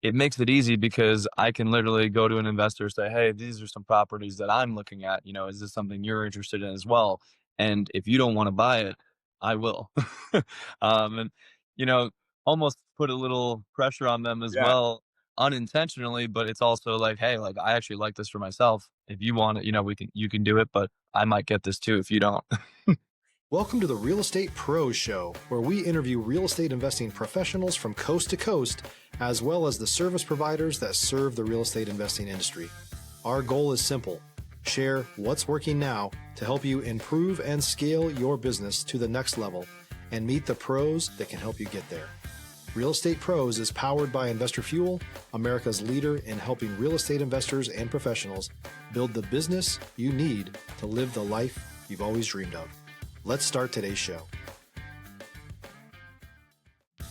it makes it easy because I can literally go to an investor, say, hey, these are some properties that I'm looking at. Is this something you're interested in as well? And if you don't want to buy it, I will. And, you know, almost put a little pressure on them as Yeah. well, unintentionally, but it's also like, hey, like I actually like this for myself. If you want it, you can do it, but I might get this too if you don't. Welcome to the Real Estate Pros Show, where we interview real estate investing professionals from coast to coast, as well as the service providers that serve the real estate investing industry. Our goal is simple: share what's working now to help you improve and scale your business to the next level and meet the pros that can help you get there. Real Estate Pros is powered by Investor Fuel, America's leader in helping real estate investors and professionals build the business you need to live the life you've always dreamed of. Let's start today's show.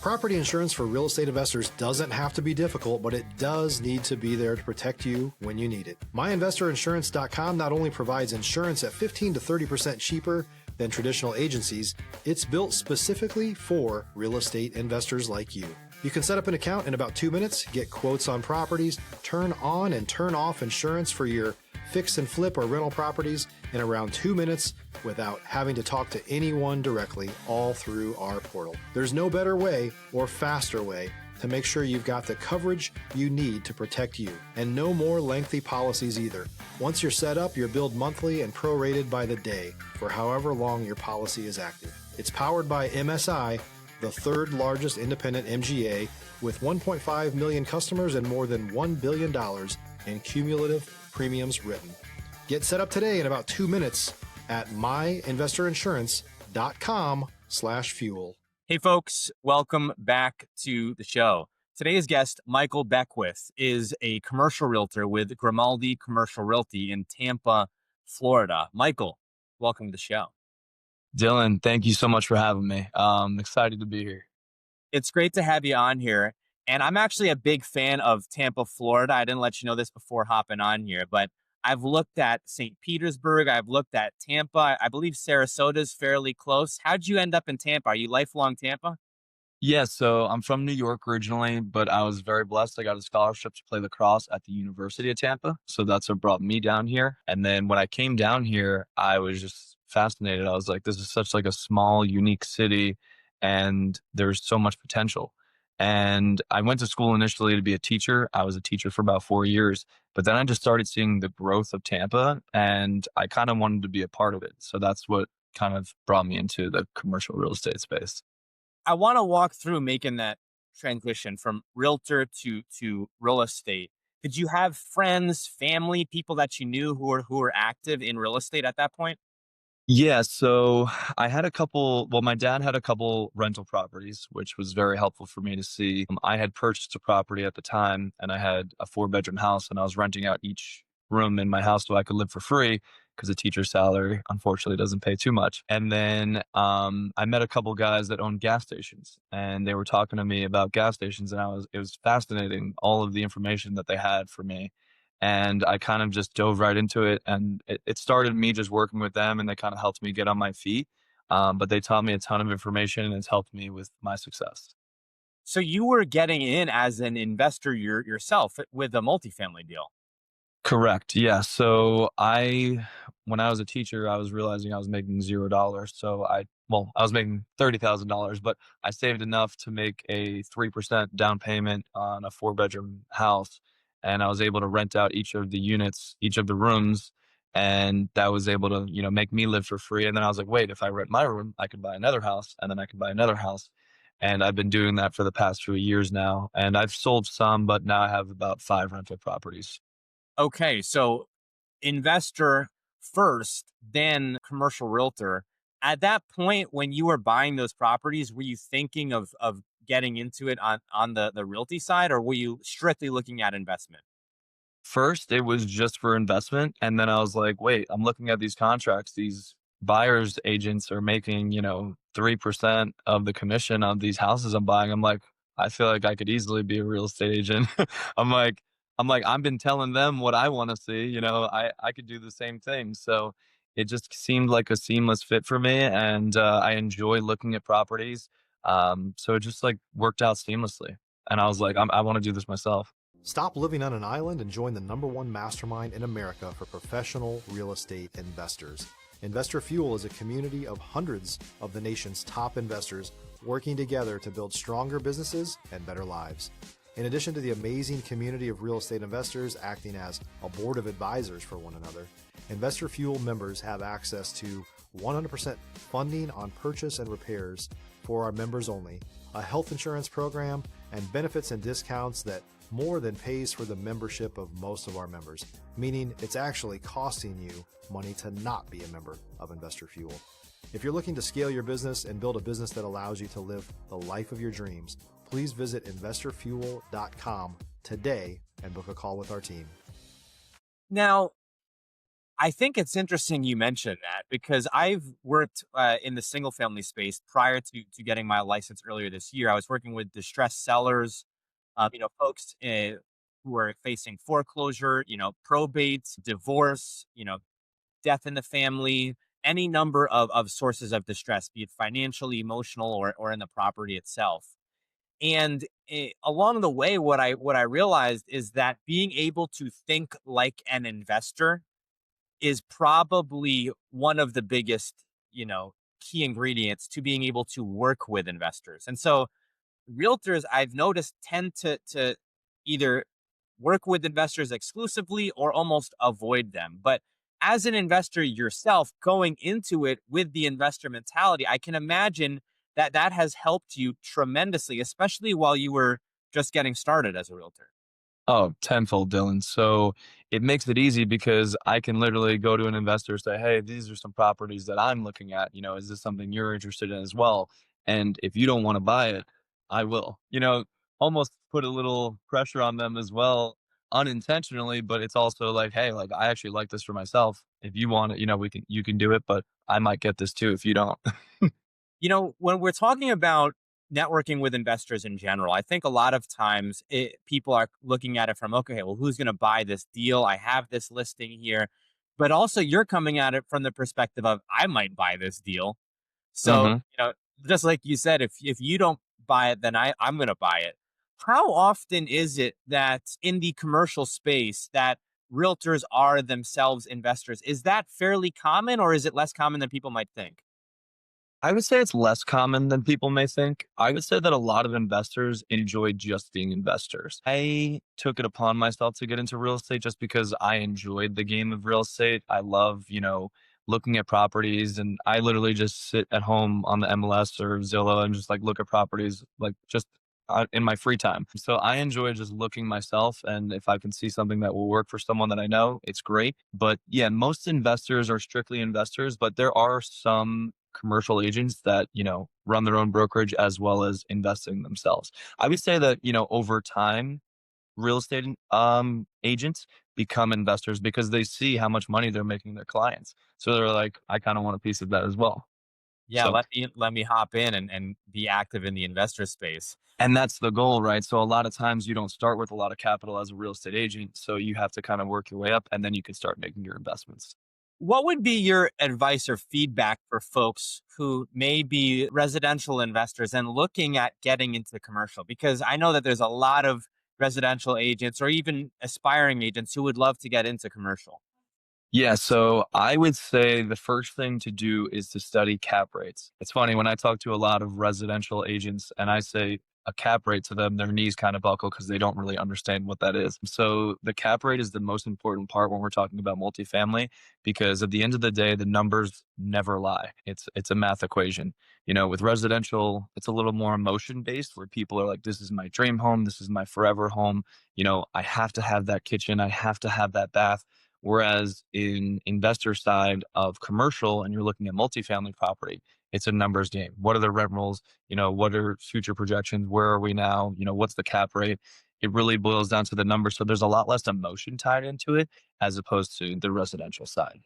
Property insurance for real estate investors doesn't have to be difficult, but it does need to be there to protect you when you need it. MyInvestorInsurance.com not only provides insurance at 15 to 30% cheaper than traditional agencies, it's built specifically for real estate investors like you. You can set up an account in about 2 minutes, get quotes on properties, turn on and turn off insurance for your fix and flip or rental properties in around 2 minutes without having to talk to anyone directly, all through our portal. There's no better way or faster way to make sure you've got the coverage you need to protect you, and no more lengthy policies either. Once you're set up, you're billed monthly and prorated by the day for however long your policy is active. It's powered by MSI, the third largest independent MGA, with 1.5 million customers and more than $1 billion in cumulative premiums written. Get set up today in about 2 minutes at myinvestorinsurance.com/fuel. Hey, folks, welcome back to the show. Today's guest, Michael Beckwith, is a commercial realtor with Grimaldi Commercial Realty in Tampa, Florida. Michael, welcome to the show. Dylan, thank you so much for having me. I'm excited to be here. It's great to have you on here. And I'm actually a big fan of Tampa, Florida. I didn't let you know this before hopping on here, but I've looked at St. Petersburg. I've looked at Tampa. I believe Sarasota's fairly close. How'd you end up in Tampa? Are you lifelong Tampa? Yeah, so I'm from New York originally, but I was very blessed. I got a scholarship to play lacrosse at the University of Tampa. So that's what brought me down here. And then when I came down here, I was just fascinated. I was like, this is such like a small, unique city, and there's so much potential. And I went to school initially to be a teacher. I was a teacher for about 4 years, but then I just started seeing the growth of Tampa, and I kind of wanted to be a part of it. So that's what kind of brought me into the commercial real estate space. I want to walk through making that transition from realtor to real estate. Did you have friends, family, people that you knew who were active in real estate at that point? Yeah, so I had a couple, well, my dad had a couple rental properties, which was very helpful for me to see. I had purchased a property at the time, and I had a 4-bedroom house, and I was renting out each room in my house so I could live for free because a teacher's salary unfortunately doesn't pay too much. And then I met a couple guys that owned gas stations, and they were talking to me about gas stations, and it was fascinating, all of the information that they had for me. And I kind of just dove right into it, and it started me just working with them, and they kind of helped me get on my feet. But they taught me a ton of information, and it's helped me with my success. So you were getting in as an investor yourself with a multifamily deal. Correct. Yeah. When I was a teacher, I was realizing I was making $0. I was making $30,000, but I saved enough to make a 3% down payment on a 4-bedroom house. And I was able to rent out each of the units, each of the rooms. And that was able to, make me live for free. And then I was like, wait, if I rent my room, I could buy another house, and then I could buy another house. And I've been doing that for the past few years now. And I've sold some, but now I have about 5 rental properties. Okay, so investor first, then commercial realtor. At that point, when you were buying those properties, were you thinking of getting into it on the realty side, or were you strictly looking at investment? First, it was just for investment, and then I was like, "Wait, I'm looking at these contracts. These buyers agents are making, 3% of the commission on these houses I'm buying." I'm like, "I feel like I could easily be a real estate agent." I'm like I've been telling them what I wanna see, I could do the same thing. So, it just seemed like a seamless fit for me, and, I enjoy looking at properties. So it just, like, worked out seamlessly. And I was like, I want to do this myself. Stop living on an island and join the #1 mastermind in America for professional real estate investors. Investor Fuel is a community of hundreds of the nation's top investors working together to build stronger businesses and better lives. In addition to the amazing community of real estate investors acting as a board of advisors for one another, Investor Fuel members have access to 100% funding on purchase and repairs for our members only, a health insurance program, and benefits and discounts that more than pays for the membership of most of our members, meaning it's actually costing you money to not be a member of Investor Fuel. If you're looking to scale your business and build a business that allows you to live the life of your dreams, please visit investorfuel.com today and book a call with our team. Now, I think it's interesting you mentioned that because I've worked in the single family space prior to getting my license earlier this year. I was working with distressed sellers, folks who are facing foreclosure, probate, divorce, death in the family, any number of sources of distress, be it financially, emotional, or in the property itself. And along the way, what I realized is that being able to think like an investor is probably one of the biggest, key ingredients to being able to work with investors. And so realtors, I've noticed, tend to either work with investors exclusively or almost avoid them. But as an investor yourself, going into it with the investor mentality, I can imagine that has helped you tremendously, especially while you were just getting started as a realtor. Oh, tenfold, Dylan. So it makes it easy because I can literally go to an investor, say, hey, these are some properties that I'm looking at. Is this something you're interested in as well? And if you don't want to buy it, I will, almost put a little pressure on them as well, unintentionally, but it's also like, hey, like I actually like this for myself. If you want it, you can do it, but I might get this too if you don't. When we're talking about networking with investors in general, I think a lot of times people are looking at it from, okay, well, who's going to buy this deal? I have this listing here. But also, you're coming at it from the perspective of, I might buy this deal. So, hmm just like you said, if you don't buy it, then I'm going to buy it. How often is it that in the commercial space that realtors are themselves investors? Is that fairly common, or is it less common than people might think? I would say it's less common than people may think. I would say that a lot of investors enjoy just being investors. I took it upon myself to get into real estate just because I enjoyed the game of real estate. I love, looking at properties, and I literally just sit at home on the MLS or Zillow and just like look at properties like just in my free time. So I enjoy just looking myself, and if I can see something that will work for someone that I know, it's great. But yeah, most investors are strictly investors, but there are some commercial agents that, run their own brokerage as well as investing themselves. I would say that, over time, real estate agents become investors because they see how much money they're making their clients. So they're like, I kind of want a piece of that as well. Yeah, So, let me hop in and be active in the investor space. and that's the goal, right? So a lot of times you don't start with a lot of capital as a real estate agent. So you have to kind of work your way up and then you can start making your investments. What would be your advice or feedback for folks who may be residential investors and looking at getting into commercial? Because I know that there's a lot of residential agents or even aspiring agents who would love to get into commercial. Yeah, so I would say the first thing to do is to study cap rates. It's funny when I talk to a lot of residential agents and I say a cap rate to them, their knees kind of buckle because they don't really understand what that is. So the cap rate is the most important part when we're talking about multifamily because at the end of the day, the numbers never lie. It's a math equation. With residential, it's a little more emotion based where people are like, this is my dream home, this is my forever home. I have to have that kitchen, I have to have that bath. Whereas in investor side of commercial, and you're looking at multifamily property, it's a numbers game. What are the rent rolls? What are future projections? Where are we now? What's the cap rate? It really boils down to the numbers. So there's a lot less emotion tied into it as opposed to the residential side.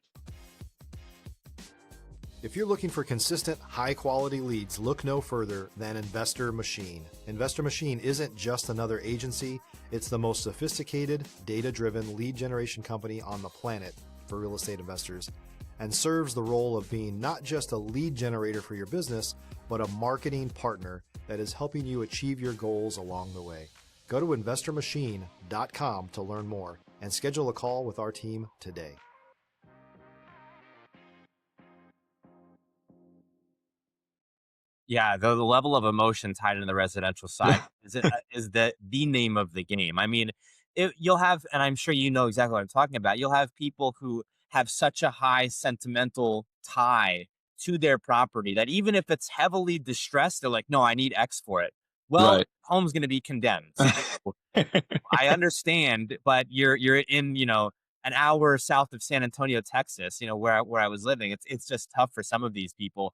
If you're looking for consistent, high-quality leads, look no further than Investor Machine. Investor Machine isn't just another agency, it's the most sophisticated, data-driven lead generation company on the planet for real estate investors, and serves the role of being not just a lead generator for your business, but a marketing partner that is helping you achieve your goals along the way. Go to investormachine.com to learn more and schedule a call with our team today. Yeah, the level of emotion tied in the residential side is the name of the game. I mean, you'll have, and I'm sure you know exactly what I'm talking about. You'll have people who have such a high sentimental tie to their property that even if it's heavily distressed, they're like, "No, I need X for it." Well, Right. home's going to be condemned. So I understand, but you're in, an hour south of San Antonio, Texas, where I was living. It's just tough for some of these people.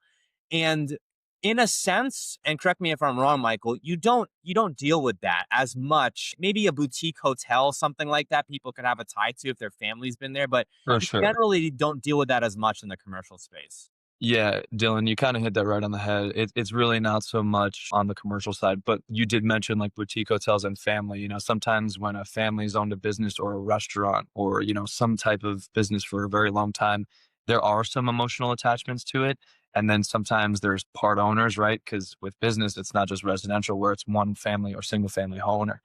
And in a sense, and correct me if I'm wrong, Michael, you don't deal with that as much. Maybe a boutique hotel, something like that, people could have a tie to if their family's been there, but For you sure. generally don't deal with that as much in the commercial space. Yeah, Dylan, you kind of hit that right on the head. It's really not so much on the commercial side, but you did mention like boutique hotels and family. Sometimes when a family's owned a business or a restaurant or, some type of business for a very long time, there are some emotional attachments to it. And then sometimes there's part owners, right? Because with business, it's not just residential where it's one family or single family owner,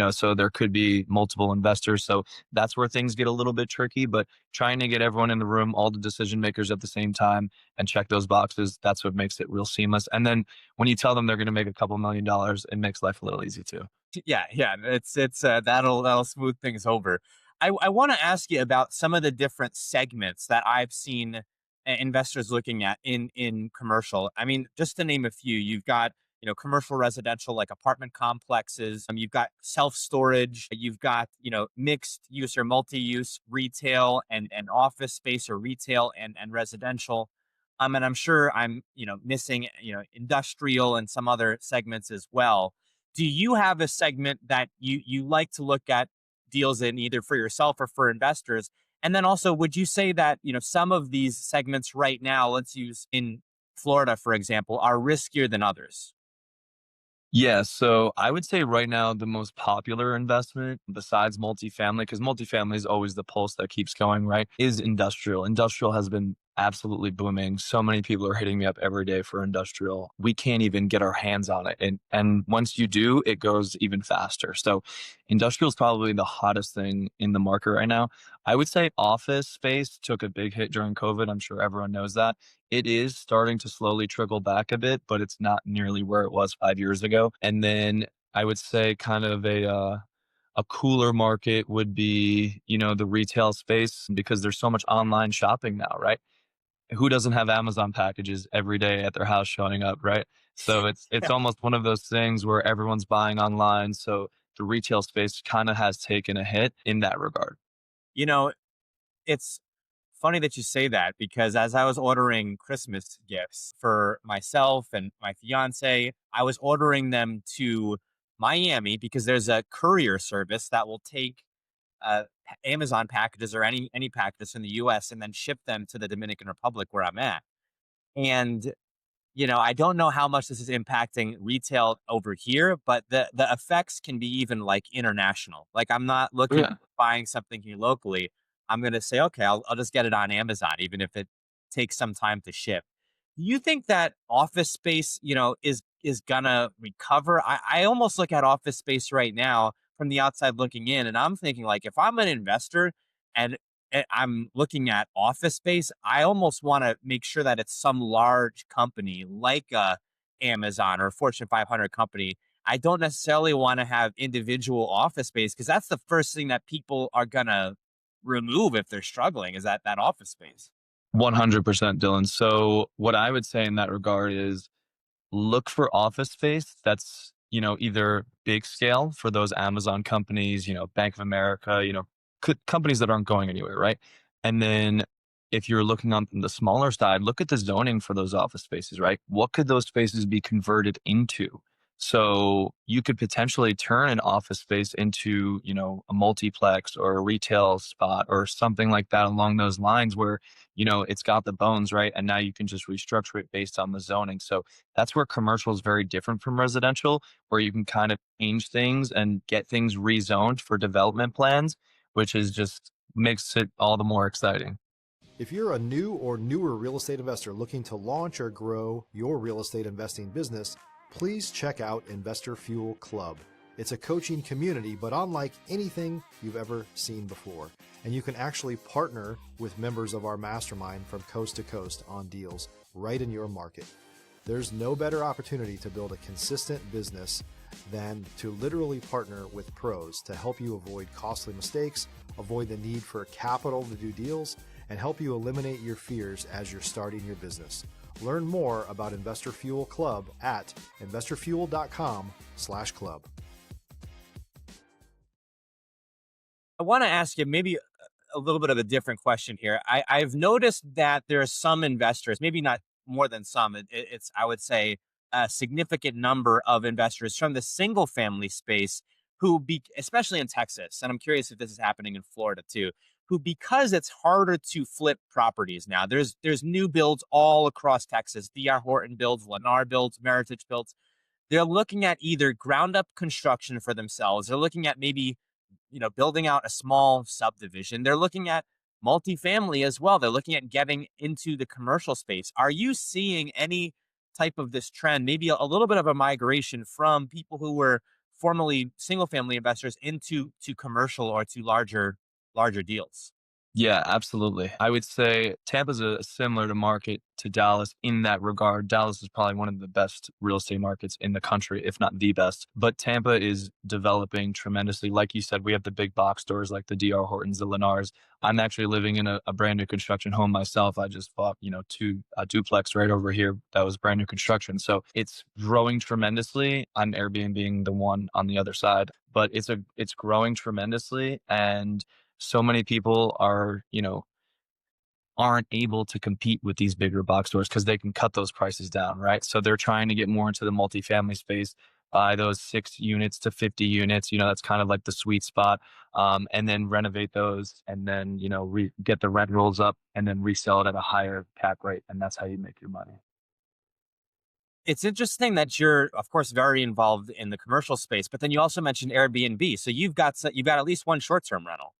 so there could be multiple investors. So that's where things get a little bit tricky, but trying to get everyone in the room, all the decision makers at the same time and check those boxes. That's what makes it real seamless. And then when you tell them they're going to make a couple $1 million, it makes life a little easy too. Yeah, yeah, it's that'll smooth things over. I want to ask you about some of the different segments that I've seen investors looking at in commercial. I mean, just to name a few, you've got commercial residential like apartment complexes. You've got self storage. You've got mixed use or multi use retail and office space or retail and residential. And I'm sure I'm missing industrial and some other segments as well. Do you have a segment that you like to look at deals in either for yourself or for investors? And then also, would you say that, some of these segments right now, let's use in Florida, for example, are riskier than others? Yeah, so I would say right now the most popular investment besides multifamily, because multifamily is always the pulse that keeps going, right? Is industrial. Industrial has been absolutely booming. So many people are hitting me up every day for industrial. We can't even get our hands on it. And once you do, it goes even faster. So industrial is probably the hottest thing in the market right now. I would say office space took a big hit during COVID. I'm sure everyone knows that. It is starting to slowly trickle back a bit, but it's not nearly where it was 5 years ago. And then I would say kind of a cooler market would be, the retail space because there's so much online shopping now, right? Who doesn't have Amazon packages every day at their house showing up, right? So it's almost one of those things where everyone's buying online. So the retail space kind of has taken a hit in that regard. You know, it's funny that you say that because as I was ordering Christmas gifts for myself and my fiance, I was ordering them to Miami because there's a courier service that will take Amazon packages or any packages in the U.S. and then ship them to the Dominican Republic where I'm at. And I don't know how much this is impacting retail over here, but the effects can be even like international. Like I'm not looking Yeah. at buying something here locally. I'm gonna say, okay, I'll just get it on Amazon, even if it takes some time to ship. Do you think that office space, is gonna recover? I almost look at office space right now from the outside looking in, and I'm thinking like if I'm an investor and I'm looking at office space, I almost want to make sure that it's some large company like Amazon or a Fortune 500 company. I don't necessarily want to have individual office space because that's the first thing that people are gonna remove if they're struggling is that office space. 100% Dylan. So what I would say in that regard is look for office space that's, either big scale for those Amazon companies, Bank of America, companies that aren't going anywhere, right? And then if you're looking on the smaller side, look at the zoning for those office spaces, right? What could those spaces be converted into? So you could potentially turn an office space into, a multiplex or a retail spot or something like that along those lines where, it's got the bones, right? And now you can just restructure it based on the zoning. So that's where commercial is very different from residential, where you can kind of change things and get things rezoned for development plans, which is just makes it all the more exciting. If you're a new or newer real estate investor looking to launch or grow your real estate investing business, please check out Investor Fuel Club. It's a coaching community, but unlike anything you've ever seen before. And you can actually partner with members of our mastermind from coast to coast on deals right in your market. There's no better opportunity to build a consistent business than to literally partner with pros to help you avoid costly mistakes, avoid the need for capital to do deals, and help you eliminate your fears as you're starting your business. Learn more about Investor Fuel Club at investorfuel.com/club. I want to ask you maybe a little bit of a different question here. I've noticed that there are some investors, maybe not more than some, it's, I would say, a significant number of investors from the single family space especially in Texas, and I'm curious if this is happening in Florida too, who, because it's harder to flip properties now, there's new builds all across Texas. D.R. Horton builds, Lennar builds, Meritage builds. They're looking at either ground up construction for themselves. They're looking at maybe building out a small subdivision. They're looking at multifamily as well. They're looking at getting into the commercial space. Are you seeing any type of this trend, maybe a little bit of a migration from people who were formerly single family investors into commercial or to larger deals? Yeah, absolutely. I would say Tampa's similar to market to Dallas in that regard. Dallas is probably one of the best real estate markets in the country, if not the best. But Tampa is developing tremendously. Like you said, we have the big box stores like the D.R. Hortons, the Lennars. I'm actually living in a brand new construction home myself. I just bought, a duplex right over here that was brand new construction. So it's growing tremendously. I'm Airbnb-ing the one on the other side, but it's growing tremendously, and so many people aren't able to compete with these bigger box stores because they can cut those prices down, right? So they're trying to get more into the multifamily space, buy those 6 units to 50 units. That's kind of like the sweet spot. And then renovate those, and then, get the rent rolls up, and then resell it at a higher cap rate. And that's how you make your money. It's interesting that you're, of course, very involved in the commercial space, but then you also mentioned Airbnb. So you've got at least one short-term rental.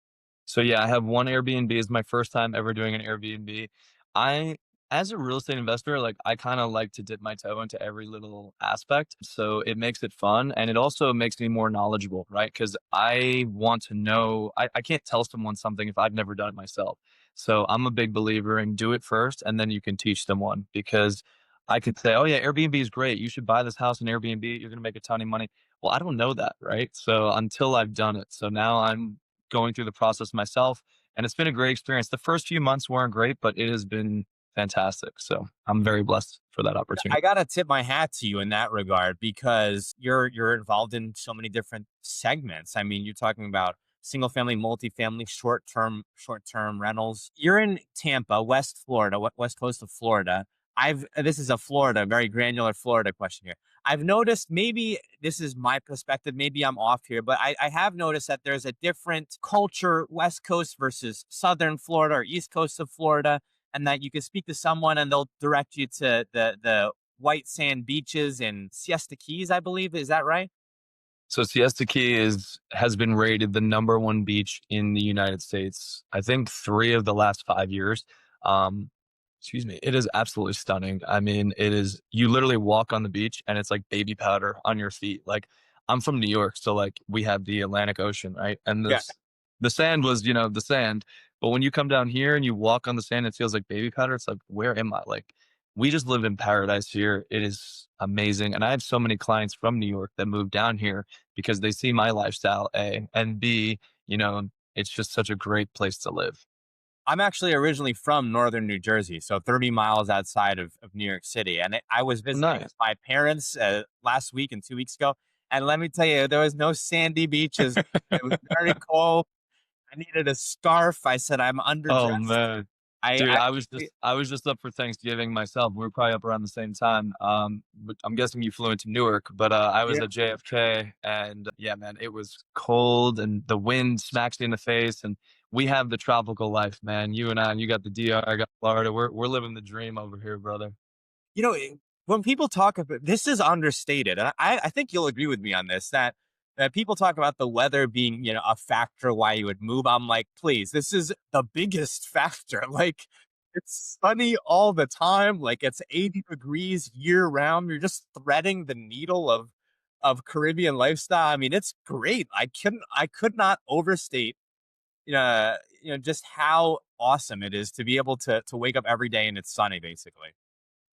So yeah, I have one Airbnb. It's my first time ever doing an Airbnb. I, as a real estate investor, like I kind of like to dip my toe into every little aspect. So it makes it fun, and it also makes me more knowledgeable, right? Because I want to know, I can't tell someone something if I've never done it myself. So I'm a big believer in do it first, and then you can teach someone, because I could say, oh yeah, Airbnb is great. You should buy this house in Airbnb. You're going to make a ton of money. Well, I don't know that, right? So until I've done it. So now I'm going through the process myself, and it's been a great experience. The first few months weren't great, but it has been fantastic. So I'm very blessed for that opportunity. I gotta tip my hat to you in that regard, because you're involved in so many different segments. I mean, you're talking about single family, multifamily, short term rentals. You're in Tampa, West Florida, west coast of Florida. This is a very granular Florida question here. I've noticed, maybe this is my perspective, maybe I'm off here, but I have noticed that there's a different culture, West Coast versus Southern Florida or East Coast of Florida, and that you can speak to someone and they'll direct you to the white sand beaches in Siesta Keys, I believe. Is that right? So Siesta Key has been rated the number one beach in the United States, I think 3 of the last 5 years. Um, Excuse me. It is absolutely stunning. I mean, you literally walk on the beach and it's like baby powder on your feet. Like, I'm from New York, so like we have the Atlantic Ocean, right? And Yeah. the sand was, the sand. But when you come down here and you walk on the sand, it feels like baby powder. It's like, where am I? Like, we just live in paradise here. It is amazing. And I have so many clients from New York that move down here because they see my lifestyle, A, and B, it's just such a great place to live. I'm actually originally from northern New Jersey, so 30 miles outside of New York City. And I was visiting Nice. with my parents last week and 2 weeks ago. And let me tell you, there was no sandy beaches. It was very cold. I needed a scarf. I said, I'm Oh underdressed. man. I Dude, actually, I was just up for Thanksgiving myself. We were probably up around the same time. But I'm guessing you flew into Newark, but I was yeah, at JFK, and yeah, man, it was cold and the wind smacks you in the face, and we have the tropical life, man. You and you got the DR, I got Florida. We're living the dream over here, brother. you know, it- when people talk about this is understated, and I think you'll agree with me on this, that people talk about the weather being, a factor why you would move. I'm like, please, this is the biggest factor. Like, It's sunny all the time. Like it's 80 degrees year round. You're just threading the needle of Caribbean lifestyle. I mean, it's great. I could not overstate just how awesome it is to be able to wake up every day and it's sunny basically.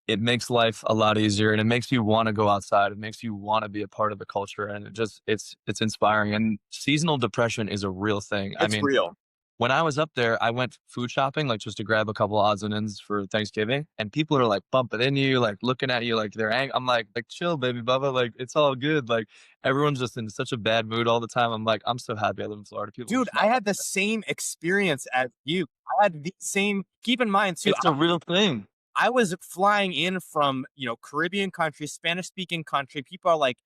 It makes life a lot easier, and it makes you want to go outside. It makes you want to be a part of the culture, and it's inspiring. And seasonal depression is a real thing. I It's mean, real. when I was up there, I went food shopping, like just to grab a couple odds and ends for Thanksgiving, and people are like bumping into you, like looking at you, like they're angry. I'm like chill, baby, Bubba, like it's all good. Like everyone's just in such a bad mood all the time. I'm like, I'm so happy I live in Florida. People are Dude, just I not like had the that. same experience as you. I had the same, keep in mind too, It's a real thing. I was flying in from, Caribbean country, Spanish speaking country. People are like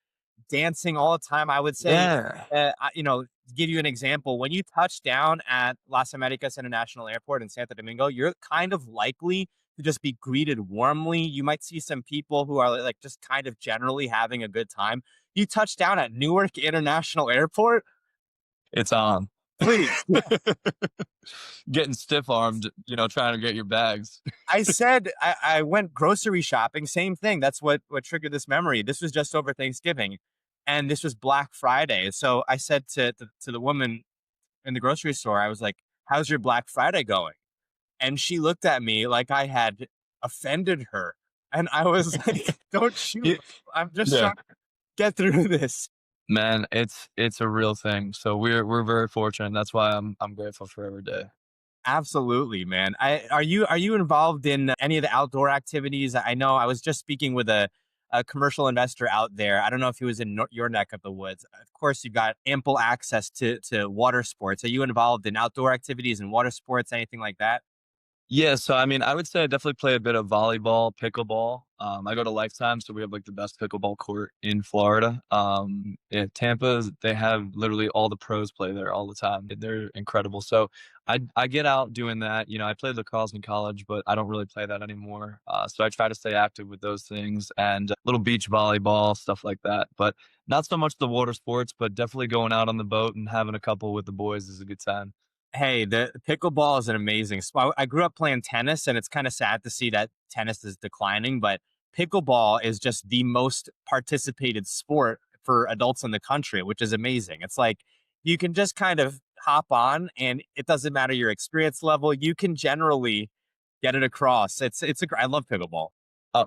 dancing all the time. I would say, Yeah, to give you an example, when you touch down at Las Americas International Airport in Santo Domingo, you're kind of likely to just be greeted warmly. You might see some people who are like just kind of generally having a good time. You touch down at Newark International Airport, it's on. please. Getting stiff armed, trying to get your bags. I said I went grocery shopping. Same thing. That's what triggered this memory. This was just over Thanksgiving, and this was Black Friday. So I said to the woman in the grocery store, I was like, "How's your Black Friday going?" And she looked at me like I had offended her, and I was like, "Don't shoot! Yeah. I'm just Yeah. trying to get through this." Man, it's a real thing. So we're very fortunate. That's why I'm grateful for every day. Absolutely, man. Are you involved in any of the outdoor activities? I know I was just speaking with a commercial investor out there. I don't know if he was in your neck of the woods. Of course, you've got ample access to water sports. Are you involved in outdoor activities and water sports, anything like that? Yeah, so I mean, I would say I definitely play a bit of volleyball, pickleball. I go to Lifetime, so we have like the best pickleball court in Florida. In Tampa, they have literally all the pros play there all the time. They're incredible. So I get out doing that. I played lacrosse in college, but I don't really play that anymore. So I try to stay active with those things and little beach volleyball stuff like that. But not so much the water sports, but definitely going out on the boat and having a couple with the boys is a good time. Hey, the pickleball is an amazing sport. I grew up playing tennis, and it's kind of sad to see that tennis is declining, but pickleball is just the most participated sport for adults in the country, which is amazing. It's like you can just kind of hop on, and it doesn't matter your experience level. You can generally get it across. I love pickleball.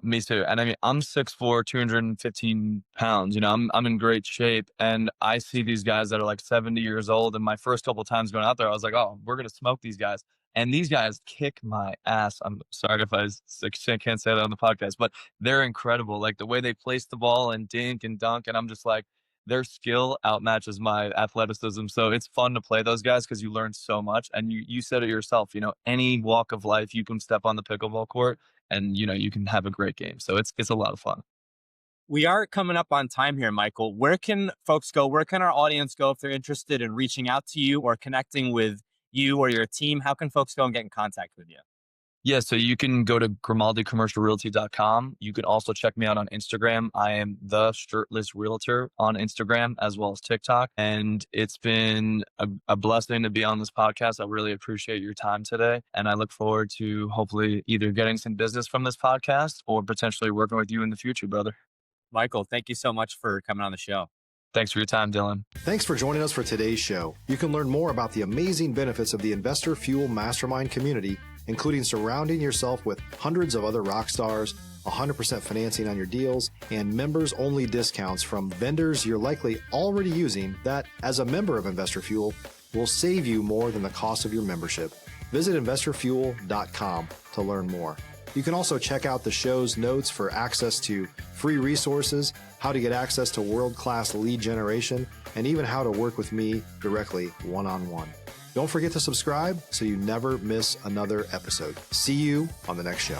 Me too. And I mean, I'm 6'4", 215 pounds. I'm in great shape. And I see these guys that are like 70 years old. And my first couple times going out there, I was like, oh, we're going to smoke these guys. And these guys kick my ass. I'm sorry if can't say that on the podcast, but they're incredible. Like the way they place the ball and dink and dunk. And I'm just like, their skill outmatches my athleticism. So it's fun to play those guys because you learn so much. And you said it yourself, any walk of life, you can step on the pickleball court and you can have a great game. So it's a lot of fun. We are coming up on time here, Michael. Where can folks go? Where can our audience go if they're interested in reaching out to you or connecting with you or your team? How can folks go and get in contact with you? Yeah, so you can go to grimaldicommercialrealty.com. You can also check me out on Instagram. I am the shirtless realtor on Instagram as well as TikTok. And it's been a blessing to be on this podcast. I really appreciate your time today. And I look forward to hopefully either getting some business from this podcast or potentially working with you in the future, brother. Michael, thank you so much for coming on the show. Thanks for your time, Dylan. Thanks for joining us for today's show. You can learn more about the amazing benefits of the Investor Fuel Mastermind community, including surrounding yourself with hundreds of other rock stars, 100% financing on your deals, and members-only discounts from vendors you're likely already using that, as a member of Investor Fuel, will save you more than the cost of your membership. Visit investorfuel.com to learn more. You can also check out the show's notes for access to free resources, how to get access to world-class lead generation, and even how to work with me directly one-on-one. Don't forget to subscribe so you never miss another episode. See you on the next show.